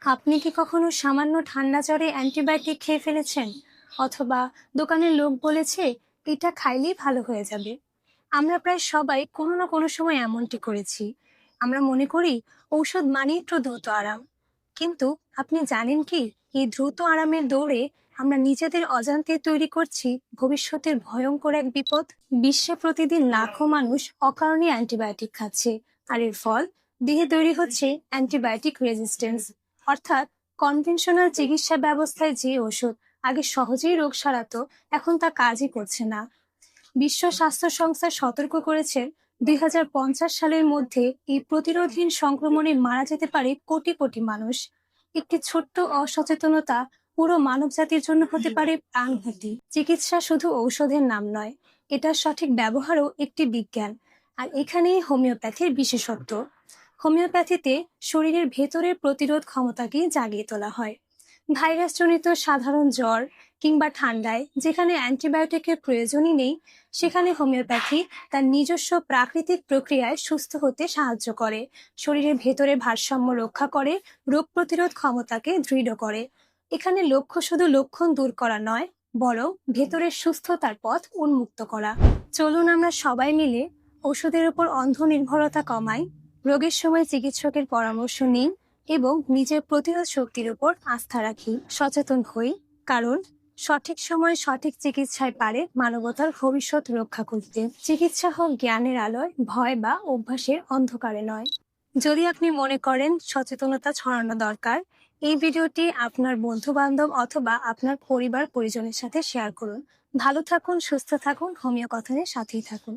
আপনি কি কখনো সামান্য ঠান্ডা জ্বরে অ্যান্টিবায়োটিক খেয়ে ফেলেছেন? অথবা দোকানের লোক বলেছে এটা খাইলেই ভালো হয়ে যাবে? আমরা প্রায় সবাই কোনো না কোনো সময় এমনটি করেছি। আমরা মনে করি ঔষধ মানেই তো দ্রুত আরাম। কিন্তু আপনি জানেন কি, এই দ্রুত আরামের দৌড়ে আমরা নিজেদের অজান্তে তৈরি করছি ভবিষ্যতের ভয়ঙ্কর এক বিপদ। বিশ্বে প্রতিদিন লাখো মানুষ অকারণে অ্যান্টিবায়োটিক খাচ্ছে, আর এর ফল দেহে তৈরি হচ্ছে অ্যান্টিবায়োটিক রেজিস্ট্যান্স। অর্থাৎ কনভেনশনাল চিকিৎসা ব্যবস্থায় যে ওষুধ আগে সহজেই রোগ সারাতো, এখন তা কাজই করছে না। বিশ্ব স্বাস্থ্য সংস্থা সতর্ক করেছে 2050 সালের মধ্যে এই প্রতিরোধহীন সংক্রমণে মারা যেতে পারে কোটি কোটি মানুষ। একটি ছোট্ট অসচেতনতা পুরো মানবজাতির জন্য হতে পারে প্রাণঘাতী। চিকিৎসা শুধু ঔষধের নাম নয়, এটার সঠিক ব্যবহারও একটি বিজ্ঞান। আর এখানেই হোমিওপ্যাথির বিশেষত্ব। হোমিওপ্যাথিতে শরীরের ভেতরের প্রতিরোধ ক্ষমতাকে জাগিয়ে তোলা হয়। ভাইরাসজনিত সাধারণ জ্বর কিংবা ঠান্ডায় যেখানে অ্যান্টিবায়োটিকের প্রয়োজনই নেই, সেখানে হোমিওপ্যাথি তার নিজস্ব প্রাকৃতিক প্রক্রিয়ায় সুস্থ হতে সাহায্য করে, শরীরের ভেতরে ভারসাম্য রক্ষা করে, রোগ প্রতিরোধ ক্ষমতাকে দৃঢ় করে। এখানে লক্ষ্য শুধু লক্ষণ দূর করা নয়, বরং ভেতরের সুস্থতার পথ উন্মুক্ত করা। চলুন আমরা সবাই মিলে ওষুধের উপর অন্ধ নির্ভরতা কমাই, রোগের সময় চিকিৎসকের পরামর্শ নিন এবং নিজের প্রতিরোধ শক্তির উপর আস্থা রাখি। সচেতন হই, কারণ সঠিক সময় সঠিক চিকিৎসায় পারে মানবতার ভবিষ্যৎ রক্ষা করতে। চিকিৎসা হোক জ্ঞানের আলোয়, ভয় বা অভ্যাসের অন্ধকারে নয়। যদি আপনি মনে করেন সচেতনতা ছড়ানো দরকার, এই ভিডিওটি আপনার বন্ধু বান্ধব অথবা আপনার পরিবার পরিজনের সাথে শেয়ার করুন। ভালো থাকুন, সুস্থ থাকুন, হোমিও কথানের সাথেই থাকুন।